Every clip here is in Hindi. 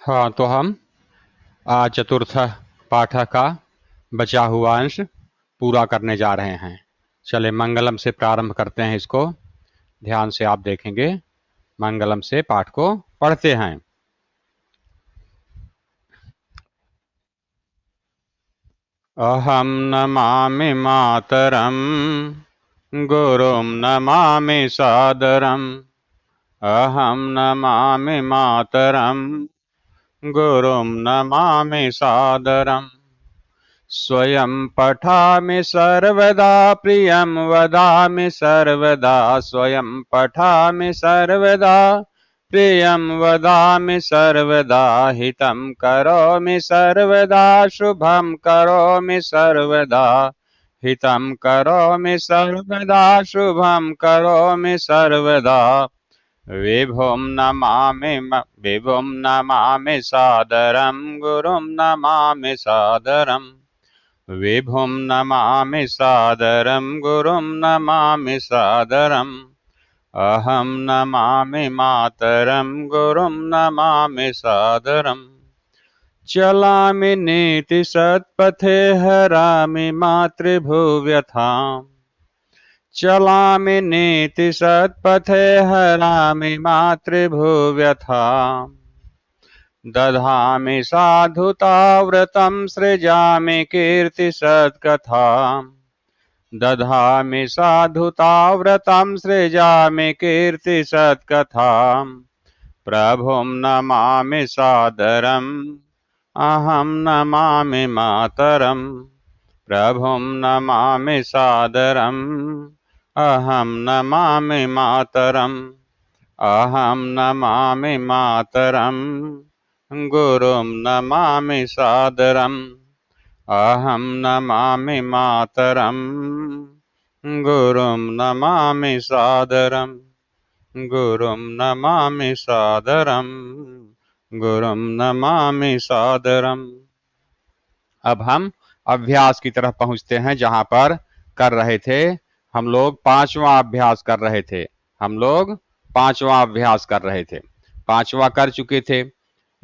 हाँ, तो हम आज चतुर्थ पाठ का बचा हुआ अंश पूरा करने जा रहे हैं। चले मंगलम से प्रारंभ करते हैं। इसको ध्यान से आप देखेंगे। मंगलम से पाठ को पढ़ते हैं। अहम नमामि मातरम गुरुं नमामि सादरम। अहम नमामि मातरम गुरुं नमामि सादरम। स्वयं पठामि सर्वदा प्रियं वदामि सर्वदा। स्वयं पठामि सर्वदा प्रियं वदामि सर्वदा। हितं करोमि सर्वदा शुभं करोमि सर्वदा। हितं करोमि सर्वदा शुभं करोमि सर्वदा। विभुं नमामि सादरं गुरुं नमामि सादरम्। विभुं नमामि सादरं गुरुं नमामि सादरम्। अहं नमामि मातरं गुरुं नमामि सादरम्। चलामि नीतिसत्पथे हरामि मातृभुव्यथाम्। चलामि नीतिसत्पथे हरामि मातृभुव्यथाम्। दधामि साधुता व्रतं सृजामि कीर्तिसत्कथाम्। दधामि साधुता व्रतं सृजामि कीर्तिसत्कथाम्। प्रभुं नमामि सादरम् अहं नमामि मातरम्। प्रभुं नमामि सादरम् अहं नमामि मातरम्। अहं नमामि मातरम् गुरुं नमामि सादरम्। अहं नमामि मातरम् गुरुं नमामि सादरम्। गुरुं नमामि सादरम्। गुरुं नमामि सादरम्। अब हम अभ्यास की तरफ पहुंचते हैं, जहां पर कर रहे थे हम लोग पांचवा अभ्यास कर रहे थे। हम लोग पांचवा अभ्यास कर रहे थे। पांचवा कर चुके थे।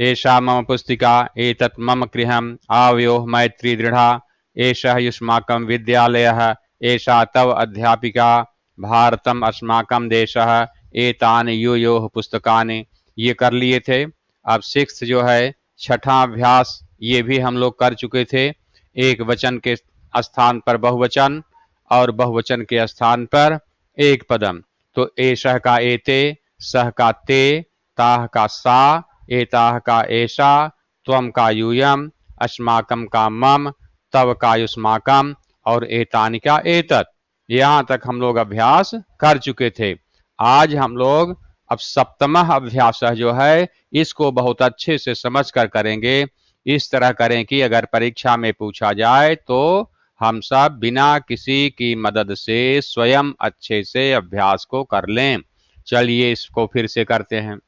एषा मम पुस्तिका एतत् मम गृहम् आवयोः मैत्री दृढ़ा। एषः युष्माकं विद्यालयः एषा तव अध्यापिका। भारतम् अस्माकं देशः एतानि यूयोः पुस्तकानि। ये कर लिए थे। अब सिक्स्थ जो है छठा अभ्यास, ये भी हम लोग कर चुके थे। एक वचन के स्थान पर बहुवचन और बहुवचन के स्थान पर एक पदम। तो एषः का एते, सह का ते, ताह का सा, एताह का एषा, त्वम का यूयम, अस्माकम का मम, तव का युष्माकम और एतानि का एतत्। यहां तक हम लोग अभ्यास कर चुके थे। आज हम लोग अब सप्तमः अभ्यास जो है इसको बहुत अच्छे से समझ कर करेंगे। इस तरह करें कि अगर परीक्षा में पूछा जाए तो हम सब बिना किसी की मदद से स्वयं अच्छे से अभ्यास को कर लें। चलिए इसको फिर से करते हैं।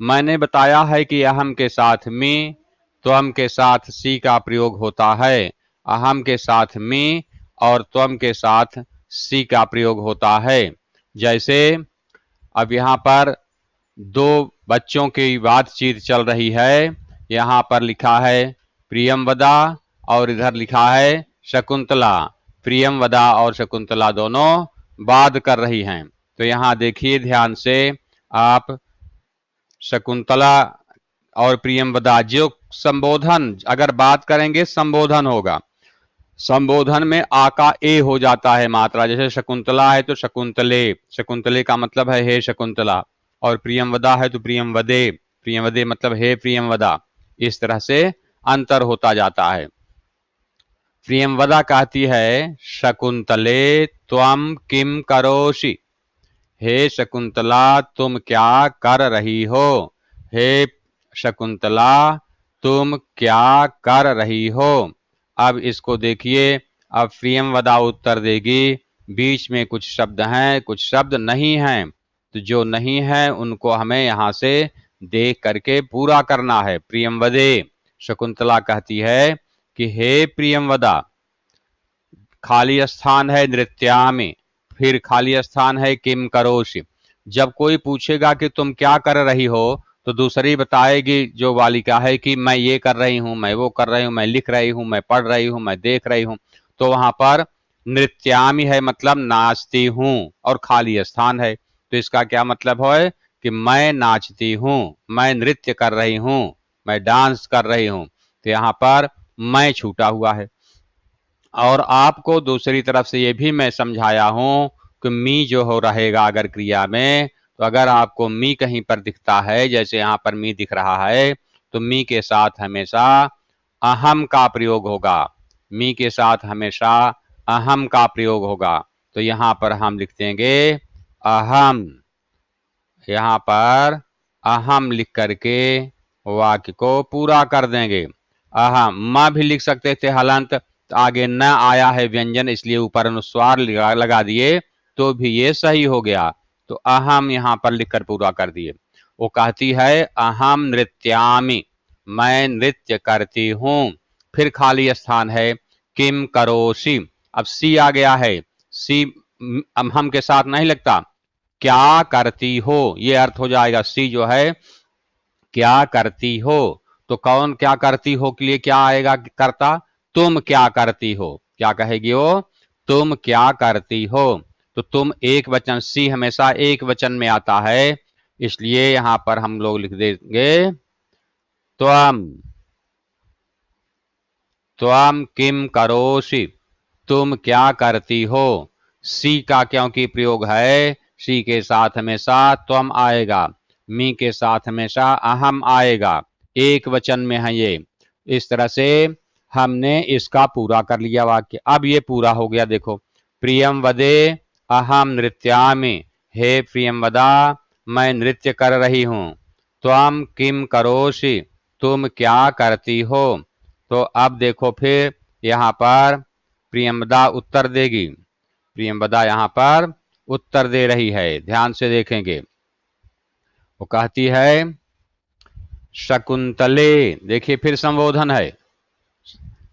मैंने बताया है कि अहम के साथ मी, त्वम के साथ सी का प्रयोग होता है। अहम के साथ मी और त्वम के साथ सी का प्रयोग होता है। जैसे अब यहाँ पर दो बच्चों की बातचीत चल रही है। यहाँ पर लिखा है प्रियमवदा और इधर लिखा है शकुंतला। प्रियमवदा और शकुंतला दोनों बात कर रही हैं। तो यहाँ देखिए ध्यान से आप, शकुंतला और प्रियमवदा जो संबोधन अगर बात करेंगे संबोधन होगा। संबोधन में आ का ए हो जाता है मात्रा। जैसे शकुंतला है तो शकुंतले, शकुंतले का मतलब है हे शकुंतला। और प्रियमवदा है तो प्रियमवदे, प्रियमवदे मतलब हे प्रियमवदा। इस तरह से अंतर होता जाता है। प्रियमवदा कहती है शकुंतले त्वम किम करोषि। हे शकुंतला तुम क्या कर रही हो। हे शकुंतला तुम क्या कर रही हो। अब इसको देखिए। अब प्रियमवदा उत्तर देगी। बीच में कुछ शब्द हैं, कुछ शब्द नहीं हैं। तो जो नहीं है उनको हमें यहां से देख करके पूरा करना है। प्रियमवदे, शकुंतला कहती है कि हे प्रियमवदा, खाली स्थान है नृत्यामि, फिर खाली स्थान है किम करोषि। जब कोई पूछेगा कि तुम क्या कर रही हो तो दूसरी बताएगी जो बालिका है कि मैं ये कर रही हूं, मैं वो कर रही हूं, मैं लिख रही हूं, मैं पढ़ रही हूं, मैं देख रही हूं। तो वहां पर नृत्यामि है मतलब नाचती हूं, और खाली स्थान है तो इसका क्या मतलब है कि मैं नाचती हूं, मैं नृत्य कर रही हूं, मैं डांस कर रही हूं। तो यहाँ पर मैं छूटा हुआ है। और आपको दूसरी तरफ से ये भी मैं समझाया हूं कि मी जो हो रहेगा अगर क्रिया में, तो अगर आपको मी कहीं पर दिखता है, जैसे यहाँ पर मी दिख रहा है, तो मी के साथ हमेशा अहम का प्रयोग होगा। मी के साथ हमेशा अहम का प्रयोग होगा। तो यहाँ पर हम लिख देंगे अहम, यहाँ पर अहम लिख करके वाक्य को पूरा कर देंगे। अहम म भी लिख सकते थे हलंत, तो आगे न आया है व्यंजन इसलिए ऊपर अनुस्वार लगा दिए तो भी ये सही हो गया। तो अहम यहाँ पर लिखकर पूरा कर दिए। वो कहती है अहम नृत्यामि, मैं नृत्य करती हूं। फिर खाली स्थान है किम करोषि। अब सी आ गया है, सी हम के साथ नहीं लगता, क्या करती हो ये अर्थ हो जाएगा। सी जो है क्या करती हो, तो कौन क्या करती हो के लिए क्या आएगा करता, तुम क्या करती हो। क्या कहेगी वो, तुम क्या करती हो। तो तुम एक वचन, सी हमेशा एक वचन में आता है, इसलिए यहां पर हम लोग लिख देंगे त्वम, त्वम किम करोषि, तुम क्या करती हो। सी का क्योंकि प्रयोग है, सी के साथ हमेशा त्वम आएगा, मी के साथ हमेशा अहम आएगा, एक वचन में है ये। इस तरह से हमने इसका पूरा कर लिया वाक्य। अब ये पूरा हो गया, देखो, प्रियम वदे अहम नृत्यामि, हे प्रियम वदा मैं नृत्य कर रही हूं। त्वम किम करोषि, तुम क्या करती हो। तो अब देखो फिर यहाँ पर प्रियंवदा उत्तर देगी। प्रियंवदा यहाँ पर उत्तर दे रही है, ध्यान से देखेंगे। वो कहती है शकुंतले, देखिए फिर संबोधन है।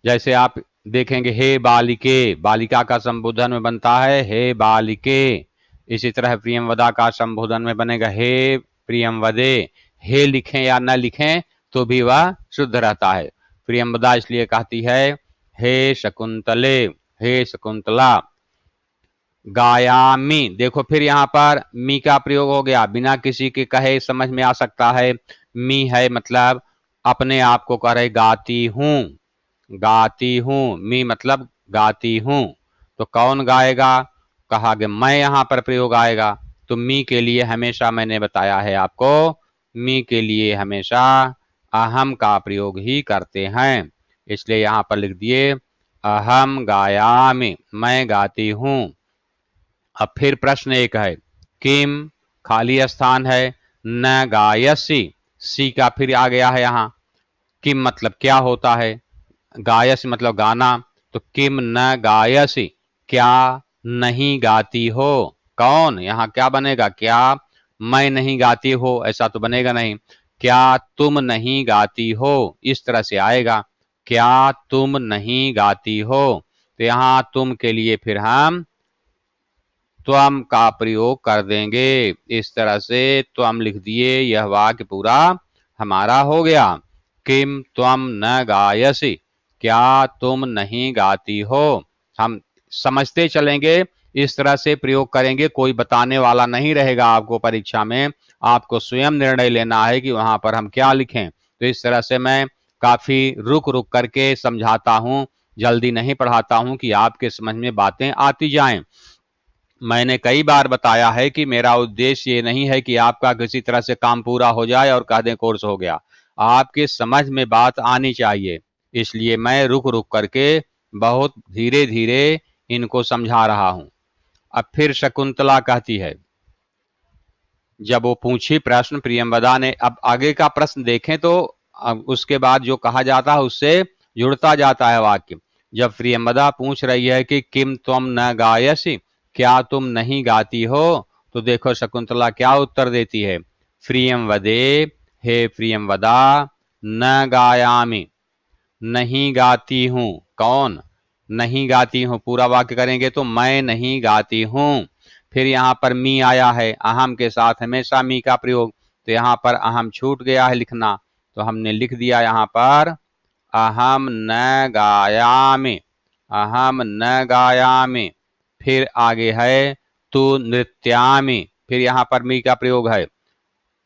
जैसे आप देखेंगे हे बालिके, बालिका का संबोधन में बनता है हे बालिके। इसी तरह प्रियंवदा का संबोधन में बनेगा हे प्रियंवदे। हे लिखें या न लिखें तो भी वह शुद्ध रहता है। प्रियंवदा इसलिए कहती है हे शकुंतले, हे शकुंतला। गायामी, देखो फिर यहाँ पर मी का प्रयोग हो गया, बिना किसी के कहे समझ में आ सकता है। मी है मतलब अपने आप को कह रहे गाती हूं, गाती हूं, मी मतलब गाती हूं। तो कौन गाएगा, कहा कि मैं यहाँ पर प्रयोग आएगा। तो मी के लिए हमेशा मैंने बताया है आपको, मी के लिए हमेशा अहम का प्रयोग ही करते हैं, इसलिए यहाँ पर लिख दिए अहम गायामि, मैं गाती हूं। अब फिर प्रश्न एक है किम, खाली स्थान है, न गायसी, सी का फिर आ गया है यहाँ। किम मतलब क्या होता है, गायस मतलब गाना, तो किम न गायसी, क्या नहीं गाती हो। कौन, यहाँ क्या बनेगा, क्या मैं नहीं गाती हो ऐसा तो बनेगा नहीं, क्या तुम नहीं गाती हो, इस तरह से आएगा, क्या तुम नहीं गाती हो। तो यहाँ तुम के लिए फिर हम त्वम का प्रयोग कर देंगे। इस तरह से त्वम लिख दिए, यह वाक्य पूरा हमारा हो गया। किम त्वम न गायसी, क्या तुम नहीं गाती हो। हम समझते चलेंगे, इस तरह से प्रयोग करेंगे, कोई बताने वाला नहीं रहेगा आपको परीक्षा में, आपको स्वयं निर्णय लेना है कि वहां पर हम क्या लिखें। तो इस तरह से मैं काफी रुक रुक करके समझाता हूं, जल्दी नहीं पढ़ाता हूं कि आपके समझ में बातें आती जाएं। मैंने कई बार बताया है कि मेरा उद्देश्य ये नहीं है कि आपका किसी तरह से काम पूरा हो जाए और कह दें कोर्स हो गया, आपके समझ में बात आनी चाहिए, इसलिए मैं रुक रुक करके बहुत धीरे धीरे इनको समझा रहा हूं। अब फिर शकुंतला कहती है, जब वो पूछी प्रश्न प्रियंवदा ने, अब आगे का प्रश्न देखें तो अब उसके बाद जो कहा जाता है उससे जुड़ता जाता है वाक्य। जब प्रियंवदा पूछ रही है कि किम तुम न गायसी, क्या तुम नहीं गाती हो, तो देखो शकुंतला क्या उत्तर देती है, प्रियंवदे, हे प्रियंवदा, न गायामी, नहीं गाती हूं। कौन नहीं गाती हूं, पूरा वाक्य करेंगे तो मैं नहीं गाती हूं। फिर यहां पर मी आया है, अहम के साथ हमेशा मी का प्रयोग, तो यहाँ पर अहम छूट गया है लिखना, तो हमने लिख दिया यहाँ पर अहम न गायामि, अहम न गायामि। फिर आगे है तु नृत्यामि, फिर यहाँ पर मी का प्रयोग है,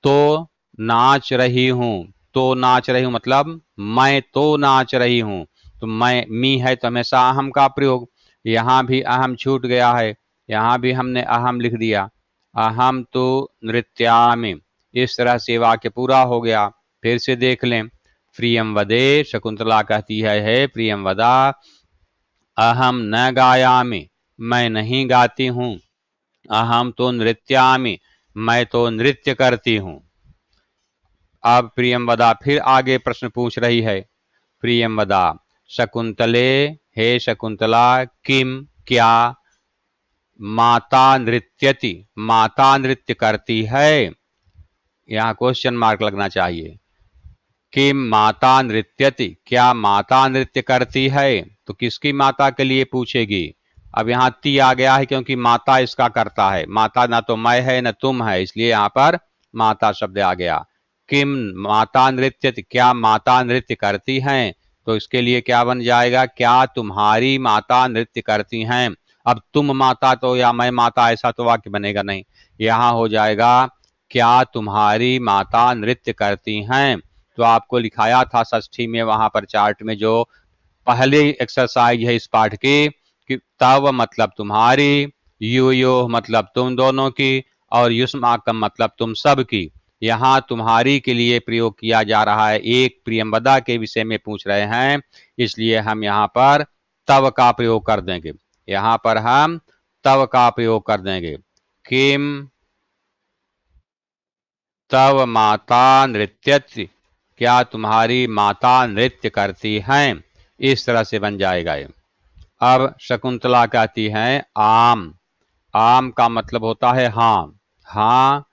तो नाच रही हूँ, तो नाच रही हूँ मतलब मैं तो नाच रही हूँ, तो मैं मी है तो हमेशा अहम का प्रयोग। यहाँ भी अहम छूट गया है, यहाँ भी हमने अहम लिख दिया, अहम तो नृत्यामि। इस तरह से वाक्य पूरा हो गया। फिर से देख लें, प्रियम वदे, शकुंतला कहती है प्रियम वदा, अहम न गायामि, मैं नहीं गाती हूँ, अहम तो नृत्यामि, मैं तो नृत्य करती हूँ। अब प्रियंवदा फिर आगे प्रश्न पूछ रही है, प्रियंवदा शकुंतले, हे शकुंतला, किम क्या, माता नृत्यति, माता नृत्य करती है, यहाँ क्वेश्चन मार्क लगना चाहिए। किम माता नृत्यति, क्या माता नृत्य करती है, तो किसकी माता के लिए पूछेगी। अब यहाँ ती आ गया है क्योंकि माता इसका करता है, माता ना तो मैं है न तुम है, इसलिए यहाँ पर माता शब्द आ गया। किम माता नृत्यति, क्या माता नृत्य करती हैं, तो इसके लिए क्या बन जाएगा, क्या तुम्हारी माता नृत्य करती हैं। अब तुम माता तो या मैं माता ऐसा तो वाक्य बनेगा नहीं, यहाँ हो जाएगा क्या तुम्हारी माता नृत्य करती हैं। तो आपको लिखाया था षष्ठी में वहां पर चार्ट में जो पहली एक्सरसाइज है इस पाठ की, कि तव मतलब तुम्हारी, यो यो मतलब तुम दोनों की, और युष्माकम मतलब तुम सब की। यहाँ तुम्हारी के लिए प्रयोग किया जा रहा है, एक प्रियंवदा के विषय में पूछ रहे हैं, इसलिए हम यहाँ पर तव का प्रयोग कर देंगे, यहाँ पर हम तव का प्रयोग कर देंगे। किम तव माता नृत्यति, क्या तुम्हारी माता नृत्य करती हैं, इस तरह से बन जाएगा ये। अब शकुंतला कहती है आम, आम का मतलब होता है हाँ, हाँ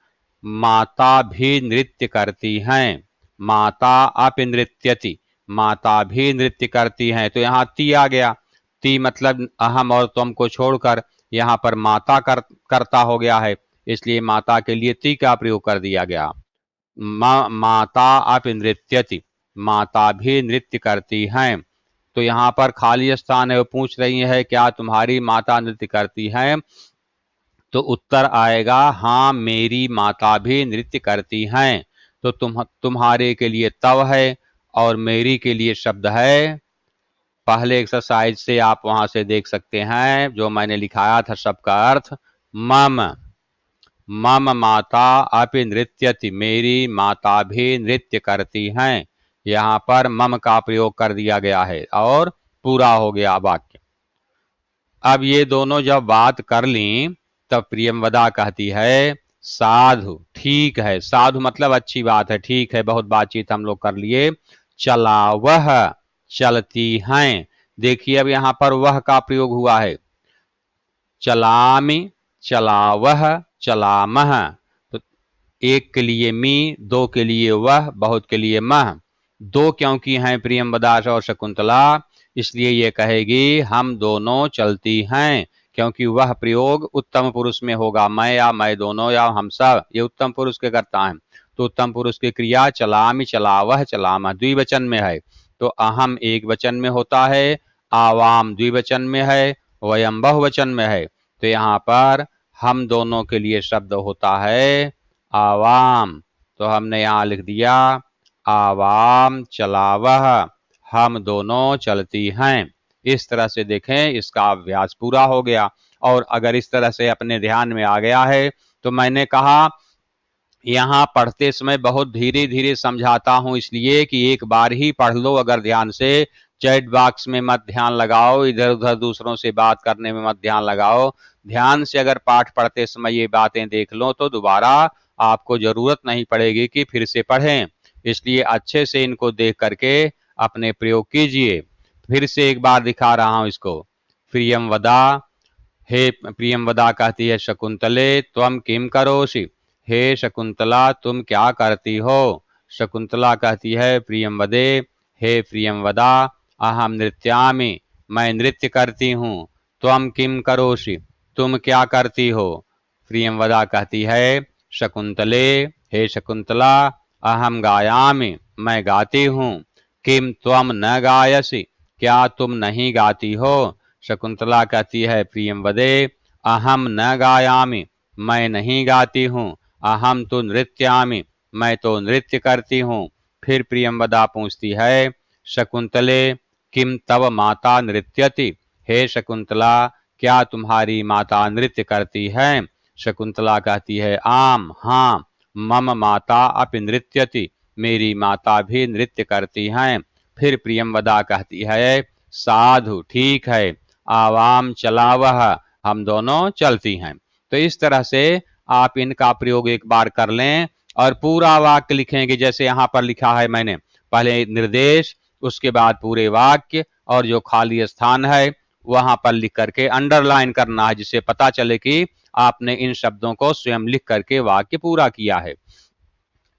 माता भी नृत्य करती हैं, माता अपि नृत्यति, माता भी नृत्य करती हैं। तो यहाँ ती आ गया, ती मतलब अहम और तुम को छोड़कर यहाँ पर माता करता हो गया है, इसलिए माता के लिए ती का प्रयोग कर दिया गया। माता अपि नृत्यति, माता भी नृत्य करती हैं। तो यहाँ पर खाली स्थान है, वो पूछ रही है क्या तुम्हारी माता नृत्य करती हैं, तो उत्तर आएगा हाँ मेरी माता भी नृत्य करती हैं। तो तुम्हारे के लिए तव है और मेरी के लिए शब्द है, पहले एक्सरसाइज से आप वहां से देख सकते हैं जो मैंने लिखाया था सबका अर्थ, मम, मम माता अपि नृत्यति, मेरी माता भी नृत्य करती हैं। यहाँ पर मम का प्रयोग कर दिया गया है और पूरा हो गया वाक्य। अब ये दोनों जब बात कर ली तब प्रियंवदा कहती है साधु, ठीक है, साधु मतलब अच्छी बात है, ठीक है, बहुत बातचीत हम लोग कर लिए, चला वह, चलती हैं। देखिए अब यहाँ पर वह का प्रयोग हुआ है, चलामि, चलावह, चलामह। तो एक के लिए मी, दो के लिए वह, बहुत के लिए मह। दो क्योंकि हैं प्रियंवदा और शकुंतला, इसलिए ये कहेगी हम दोनों चलती हैं, क्योंकि वह प्रयोग उत्तम पुरुष में होगा, मैं या मैं दोनों या हम सब, ये उत्तम पुरुष के करता है। तो उत्तम पुरुष की क्रिया चलामि, चलावह, चलामह द्विवचन में है, तो अहम एक वचन में होता है, आवाम द्विवचन में है, वयम बहुवचन में है। तो यहाँ पर हम दोनों के लिए शब्द होता है आवाम, तो हमने यहाँ लिख दिया आवाम चलावह, हम दोनों चलती हैं। इस तरह से देखें, इसका अभ्यास पूरा हो गया। और अगर इस तरह से अपने ध्यान में आ गया है, तो मैंने कहा यहाँ पढ़ते समय बहुत धीरे धीरे समझाता हूँ, इसलिए कि एक बार ही पढ़ लो अगर ध्यान से, चैट बॉक्स में मत ध्यान लगाओ, इधर उधर दूसरों से बात करने में मत ध्यान लगाओ। ध्यान से अगर पाठ पढ़ते समय ये बातें देख लो तो दोबारा आपको जरूरत नहीं पड़ेगी कि फिर से पढ़ें, इसलिए अच्छे से इनको देख करके अपने प्रयोग कीजिए। फिर से एक बार दिखा रहा हूं इसको, प्रियम वदा, हे प्रियंवदा कहती है शकुंतले त्वम किम करोषि, हे शकुंतला तुम क्या करती हो। शकुंतला कहती है प्रियंवदे, हे प्रियंवदा, अहम नृत्यामि, मैं नृत्य करती हूँ। त्वम किम करोषि, तुम क्या करती हो। प्रियंवदा कहती है शकुंतले, हे शकुंतला अहम गायामि, मैं गाती हूँ। किम त्वम न गायसी, क्या तुम नहीं गाती हो? शकुंतला कहती है प्रियंवदे अहम न गायामि, मैं नहीं गाती हूँ। अहम तो नृत्यामि, मैं तो नृत्य करती हूँ। फिर प्रियंवदा पूछती है शकुंतले किम तव माता नृत्यति, हे शकुंतला क्या तुम्हारी माता नृत्य करती है? शकुंतला कहती है आम हाँ, मम माता अपि नृत्यति, मेरी माता भी नृत्य करती हैं। फिर प्रियंवदा कहती है साधु ठीक है, आवाम चलावह, हम दोनों चलती हैं। तो इस तरह से आप इनका प्रयोग एक बार कर लें और पूरा वाक्य लिखेंगे जैसे यहाँ पर लिखा है मैंने, पहले निर्देश, उसके बाद पूरे वाक्य, और जो खाली स्थान है वहां पर लिख करके अंडरलाइन करना है, जिससे पता चले कि आपने इन शब्दों को स्वयं लिख करके वाक्य पूरा किया है।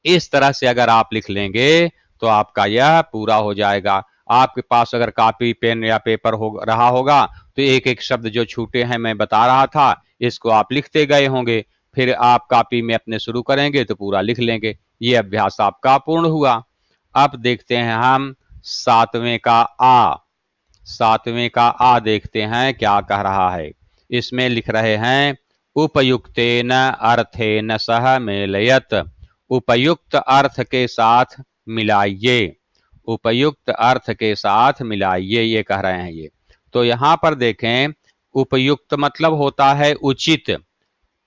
इस तरह से अगर आप लिख लेंगे तो आपका यह पूरा हो जाएगा। आपके पास अगर कॉपी पेन या पेपर हो रहा होगा तो एक एक शब्द जो छूटे हैं मैं बता रहा था इसको आप लिखते गए होंगे, फिर आप कॉपी में अपने शुरू करेंगे तो पूरा लिख लेंगे। ये अभ्यास आपका पूर्ण हुआ। अब देखते हैं हम सातवें का आ। सातवें का आ देखते हैं क्या कह रहा है। इसमें लिख रहे हैं उपयुक्तेन अर्थेन सह मेलयत, उपयुक्त अर्थ के साथ मिलाइए। उपयुक्त अर्थ के साथ मिलाइए ये कह रहे हैं ये। तो यहां पर देखें उपयुक्त मतलब होता है उचित,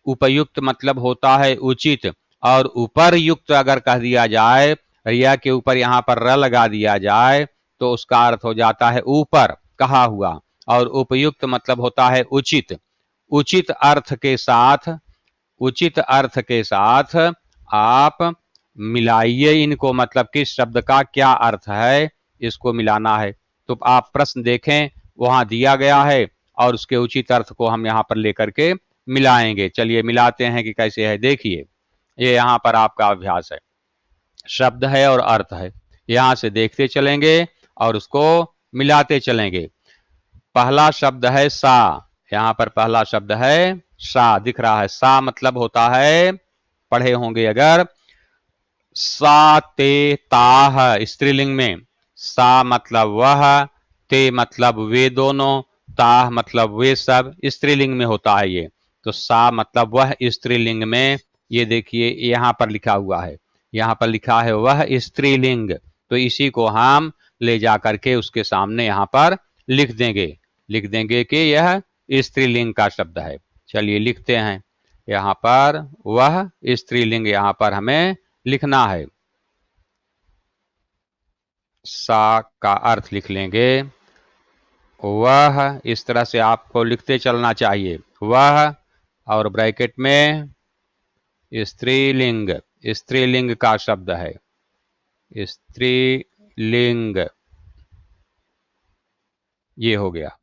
उपयुक्त मतलब होता है उचित, और उपरयुक्त अगर कह दिया जाए, रिया के ऊपर यहाँ पर र लगा दिया जाए तो उसका अर्थ हो जाता है ऊपर कहा हुआ, और उपयुक्त मतलब होता है उचित। उचित अर्थ के साथ, उचित अर्थ के साथ आप मिलाइए इनको, मतलब किस शब्द का क्या अर्थ है इसको मिलाना है। तो आप प्रश्न देखें वहां दिया गया है और उसके उचित अर्थ को हम यहाँ पर लेकर के मिलाएंगे। चलिए मिलाते हैं कि कैसे है, देखिए ये यहाँ पर आपका अभ्यास है, शब्द है और अर्थ है, यहां से देखते चलेंगे और उसको मिलाते चलेंगे। पहला शब्द है सा, यहां पर पहला शब्द है सा, दिख रहा है सा मतलब होता है, पढ़े होंगे अगर, सा ते ताह स्त्रीलिंग में, सा मतलब वह, ते मतलब वे दोनों, ताह मतलब वे सब, स्त्रीलिंग में होता है ये। तो सा मतलब वह स्त्रीलिंग में, ये देखिए यहाँ पर लिखा हुआ है, यहाँ पर लिखा है वह स्त्रीलिंग, तो इसी को हम ले जा करके उसके सामने यहाँ पर लिख देंगे, लिख देंगे कि यह स्त्रीलिंग का शब्द है। चलिए लिखते हैं यहाँ पर वह स्त्रीलिंग, यहाँ पर हमें लिखना है। सा का अर्थ लिख लेंगे वह, इस तरह से आपको लिखते चलना चाहिए वह, और ब्रैकेट में स्त्रीलिंग, स्त्रीलिंग का शब्द है, स्त्रीलिंग, ये हो गया।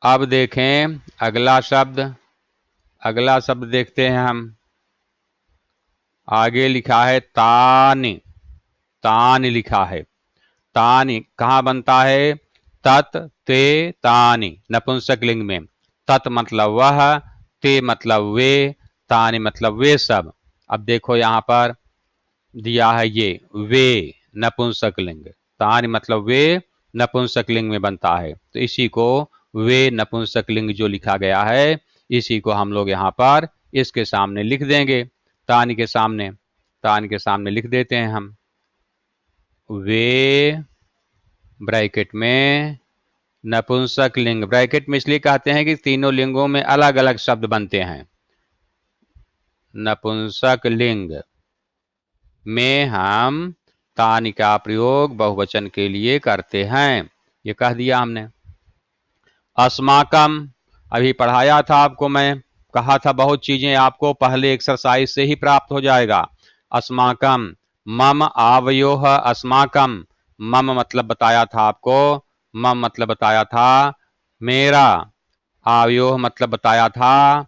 अब देखें अगला शब्द, अगला शब्द देखते हैं हम। आगे लिखा है तानी, तानी लिखा है, तानी कहाँ बनता है, तत् ते तानी नपुंसक लिंग में, तत् मतलब वह, ते मतलब वे, तानी मतलब वे सब। अब देखो यहाँ पर दिया है ये वे नपुंसक लिंग, तानी मतलब वे नपुंसक लिंग में बनता है, तो इसी को वे नपुंसक लिंग जो लिखा गया है इसी को हम लोग यहाँ पर इसके सामने लिख देंगे, तानी के सामने, तानी के सामने लिख देते हैं हम वे, ब्रैकेट में नपुंसक लिंग, ब्रैकेट में इसलिए कहते हैं कि तीनों लिंगों में अलग अलग शब्द बनते हैं। नपुंसक लिंग में हम तानि का प्रयोग बहुवचन के लिए करते हैं, ये कह दिया हमने। अस्माकम अभी पढ़ाया था आपको, मैं कहा था बहुत चीजें आपको पहले एक्सरसाइज से ही प्राप्त हो जाएगा। अस्माकम, मम आवयोह अस्माकम, मम मतलब बताया था आपको, मम मतलब बताया था मेरा, आवयोह मतलब बताया था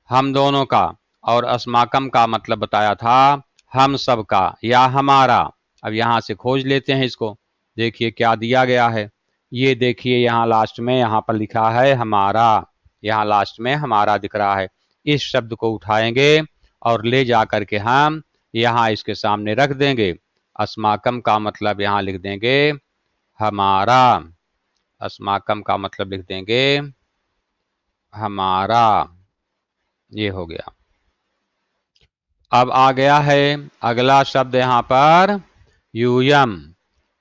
हम दोनों का, और अस्माकम का मतलब बताया था हम सब का या हमारा। अब यहां से खोज लेते हैं इसको, देखिए क्या दिया गया है। ये देखिए यहाँ लास्ट में यहाँ पर लिखा है हमारा, यहाँ लास्ट में हमारा दिख रहा है। इस शब्द को उठाएंगे और ले जा करके हम यहाँ इसके सामने रख देंगे। अस्माकम का मतलब यहाँ लिख देंगे हमारा। अस्माकम का मतलब लिख देंगे हमारा। ये हो गया। अब आ गया है अगला शब्द यहाँ पर यूयम।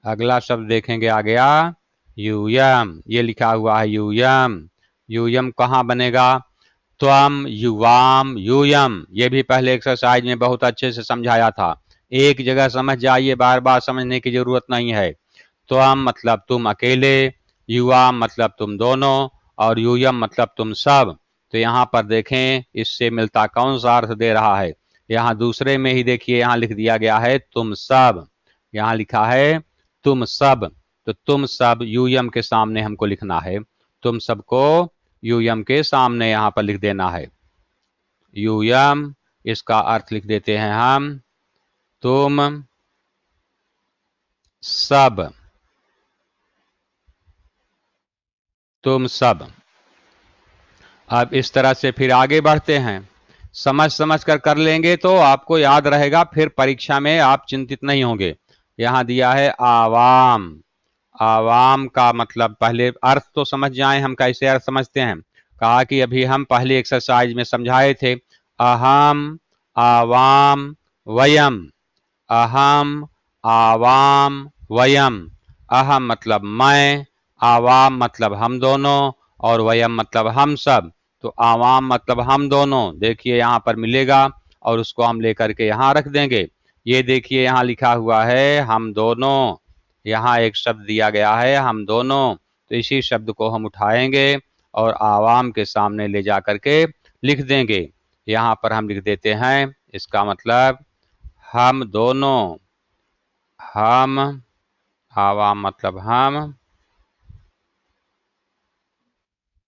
अगला शब्द देखेंगे आ गया यूयम। ये लिखा हुआ है यूयम। यूयम कहाँ बनेगा? त्वम युवाम यूयम। ये भी पहले एक्सरसाइज में बहुत अच्छे से समझाया था। एक जगह समझ जाइए, बार बार समझने की जरूरत नहीं है। त्वम मतलब तुम अकेले, युवाम मतलब तुम दोनों, और यूयम मतलब तुम सब। तो यहाँ पर देखें इससे मिलता कौन सा अर्थ दे रहा है। यहाँ दूसरे में ही देखिए, यहाँ लिख दिया गया है तुम सब। यहाँ लिखा है तुम सब। तो तुम सब यूयम के सामने हमको लिखना है। तुम सबको यूयम के सामने यहाँ पर लिख देना है। यूयम, इसका अर्थ लिख देते हैं हम तुम सब। तुम सब। अब इस तरह से फिर आगे बढ़ते हैं। समझ समझ कर कर लेंगे तो आपको याद रहेगा, फिर परीक्षा में आप चिंतित नहीं होंगे। यहाँ दिया है आवाम। आवाम का मतलब पहले अर्थ तो समझ जाएं, हम कैसे अर्थ समझते हैं। कहा कि अभी हम पहली एक्सरसाइज में समझाए थे, अहम आवाम वयम। अहम आवाम वयम। अहम मतलब मैं, आवाम मतलब हम दोनों, और वयम मतलब हम सब। तो आवाम मतलब हम दोनों, देखिए यहाँ पर मिलेगा, और उसको हम लेकर के यहाँ रख देंगे। ये देखिए यहाँ लिखा हुआ है हम दोनों। यहाँ एक शब्द दिया गया है हम दोनों। तो इसी शब्द को हम उठाएंगे और आवाम के सामने ले जा करके लिख देंगे। यहाँ पर हम लिख देते हैं, इसका मतलब हम दोनों। हम, आवाम मतलब हम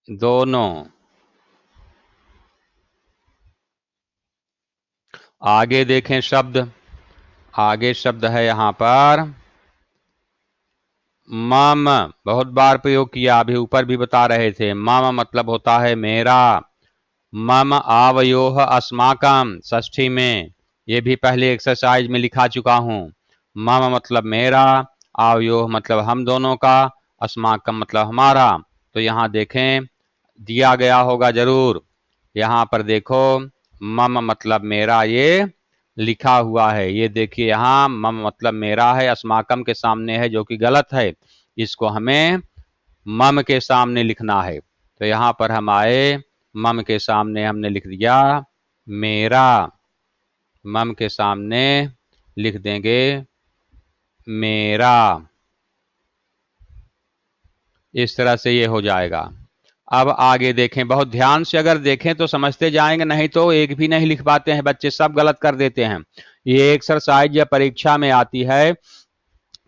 दोनों। आगे देखें शब्द। आगे शब्द है यहाँ पर मम। बहुत बार प्रयोग किया, अभी ऊपर भी बता रहे थे। मम मतलब होता है मेरा। मम आवयोह अस्माकम, षष्ठी में। ये भी पहले एक्सरसाइज में लिखा चुका हूँ। मम मतलब मेरा, आवयोह मतलब हम दोनों का, अस्माकम मतलब हमारा। तो यहाँ देखें दिया गया होगा जरूर। यहाँ पर देखो मम मतलब मेरा, ये लिखा हुआ है। ये देखिए यहाँ मम मतलब मेरा है, अस्माकम के सामने है, जो कि गलत है। इसको हमें मम के सामने लिखना है। तो यहाँ पर हम आए, मम के सामने हमने लिख दिया मेरा। मम के सामने लिख देंगे मेरा। इस तरह से ये हो जाएगा। अब आगे देखें, बहुत ध्यान से अगर देखें तो समझते जाएंगे, नहीं तो एक भी नहीं लिख पाते हैं बच्चे, सब गलत कर देते हैं। ये एक्सरसाइज या परीक्षा में आती है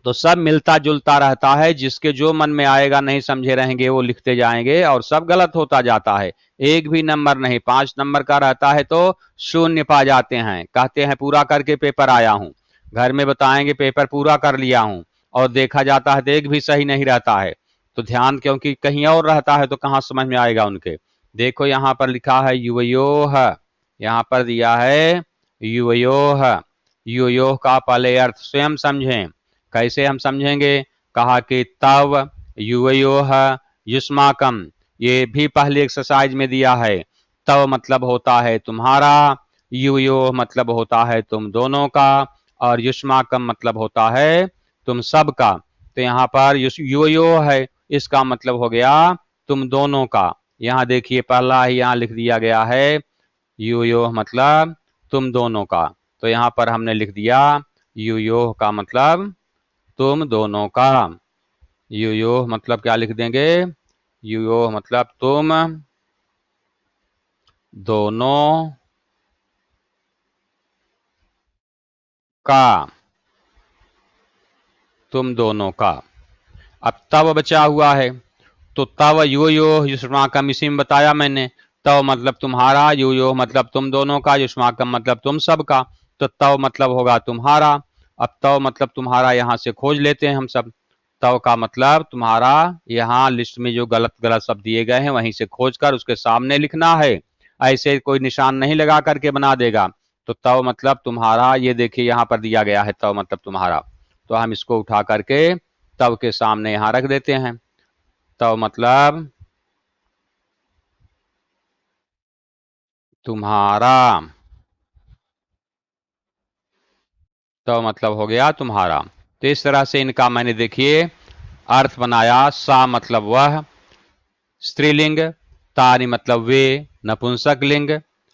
तो सब मिलता जुलता रहता है, जिसके जो मन में आएगा नहीं समझे रहेंगे वो लिखते जाएंगे और सब गलत होता जाता है। एक भी नंबर नहीं, 5 नंबर का रहता है तो शून्य पा जाते हैं, कहते हैं पूरा करके पेपर आया हूं। घर में बताएंगे पेपर पूरा कर लिया हूं, और देखा जाता है तो एक भी सही नहीं रहता है। तो ध्यान क्योंकि कहीं और रहता है तो कहाँ समझ में आएगा उनके। देखो यहाँ पर लिखा है युवयोह। यहाँ पर दिया है युवयोह। युवयोह का पहले अर्थ स्वयं समझें। कैसे हम समझेंगे? कहा कि तव युवयोः युष्माकम। ये भी पहले एक्सरसाइज में दिया है। तव मतलब होता है तुम्हारा, युवयोः मतलब होता है तुम दोनों का, और युष्माकम मतलब होता है तुम सब का। तो यहाँ पर युवयोः है, इसका मतलब हो गया तुम दोनों का। यहाँ देखिए पहला ही यहाँ लिख दिया गया है युवयोः मतलब तुम दोनों का। तो यहाँ पर हमने लिख दिया युवयोः का मतलब तुम दोनों का। युयोह मतलब क्या लिख देंगे? युयोह मतलब तुम दोनों का। तुम दोनों का। अब तब बचा हुआ है, तो तव युयोह युष्माकम, इसी में बताया मैंने। तव मतलब तुम्हारा, युयोह मतलब तुम दोनों का, युष्माकम मतलब तुम सब का। तो तव मतलब होगा तुम्हारा। अब तव मतलब तुम्हारा यहाँ से खोज लेते हैं हम सब। तव का मतलब तुम्हारा, यहाँ लिस्ट में जो गलत गलत शब्द दिए गए हैं वहीं से खोज कर उसके सामने लिखना है। ऐसे कोई निशान नहीं लगा करके बना देगा। तो तव मतलब तुम्हारा, ये देखिए यहां पर दिया गया है तव मतलब तुम्हारा, तो हम इसको उठा करके तव के सामने यहां रख देते हैं। तव मतलब तुम्हारा, तव मतलब हो गया तुम्हारा। तो इस तरह से इनका मैंने देखिए अर्थ बनाया। सा मतलब वह स्त्रीलिंग, तानि मतलब वे नपुंसक लिंग,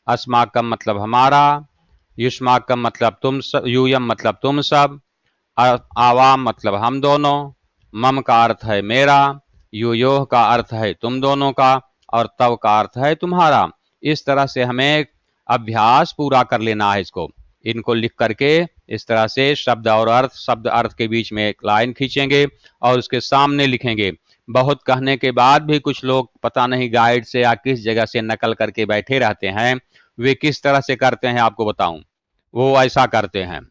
अस्माकम मतलब हमारा, युष्माकम मतलब तुम सब, यूयम मतलब तुम सब, आवाम मतलब हम दोनों, मम का अर्थ है मेरा, यूयोह का अर्थ है तुम दोनों का, और तव का अर्थ है तुम्हारा। इस तरह से हमें अभ्यास पूरा कर लेना है इसको। इनको लिख करके इस तरह से शब्द और अर्थ, शब्द अर्थ के बीच में एक लाइन खींचेंगे और उसके सामने लिखेंगे। बहुत कहने के बाद भी कुछ लोग पता नहीं गाइड से या किस जगह से नकल करके बैठे रहते हैं। वे किस तरह से करते हैं आपको बताऊं। वो ऐसा करते हैं,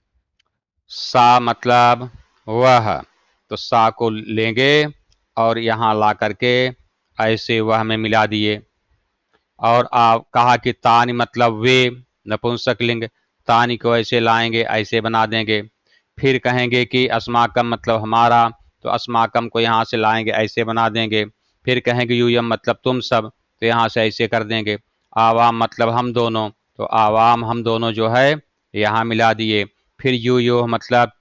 सा मतलब वह, तो सा को लेंगे और यहां ला करके ऐसे वह में मिला दिए। और कहा कि तानि मतलब वे नपुंसक लिंग, तानि को ऐसे लाएंगे, ऐसे बना देंगे। फिर कहेंगे कि अस्माकम मतलब हमारा, तो अस्माकम को यहाँ से लाएंगे, ऐसे बना देंगे। फिर कहेंगे यूयम मतलब तुम सब, तो यहाँ से ऐसे कर देंगे। आवाम मतलब हम दोनों, तो आवाम हम दोनों जो है यहाँ मिला दिए। फिर यूयो मतलब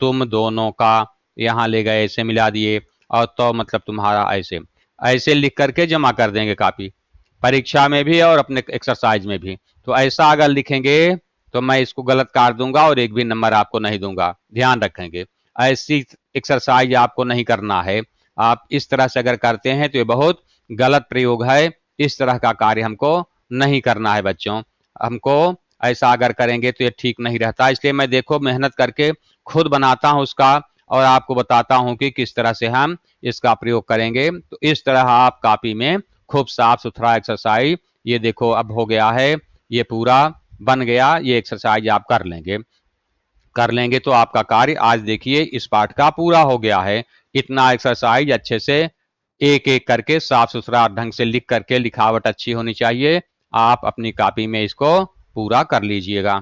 तुम दोनों का, यहाँ ले गए ऐसे मिला दिए। और तो मतलब तुम्हारा, ऐसे ऐसे लिख करके जमा कर देंगे कापी, परीक्षा में भी और अपने एक्सरसाइज में भी। तो ऐसा अगर लिखेंगे तो मैं इसको गलत काट दूंगा और एक भी नंबर आपको नहीं दूंगा, ध्यान रखेंगे। ऐसी एक्सरसाइज आपको नहीं करना है। आप इस तरह से अगर करते हैं तो ये बहुत गलत प्रयोग है। इस तरह का कार्य हमको नहीं करना है बच्चों। हमको ऐसा अगर करेंगे तो ये ठीक नहीं रहता। इसलिए मैं देखो मेहनत करके खुद बनाता हूं उसका, और आपको बताता हूं कि किस तरह से हम इसका प्रयोग करेंगे। तो इस तरह आप कॉपी में खूब साफ सुथरा एक्सरसाइज, ये देखो अब हो गया है, ये पूरा बन गया। ये एक्सरसाइज आप कर लेंगे, कर लेंगे तो आपका कार्य आज देखिए इस पाठ का पूरा हो गया है। इतना एक्सरसाइज अच्छे से एक एक करके साफ सुथरा ढंग से लिख करके, लिखावट अच्छी होनी चाहिए। आप अपनी कॉपी में इसको पूरा कर लीजिएगा।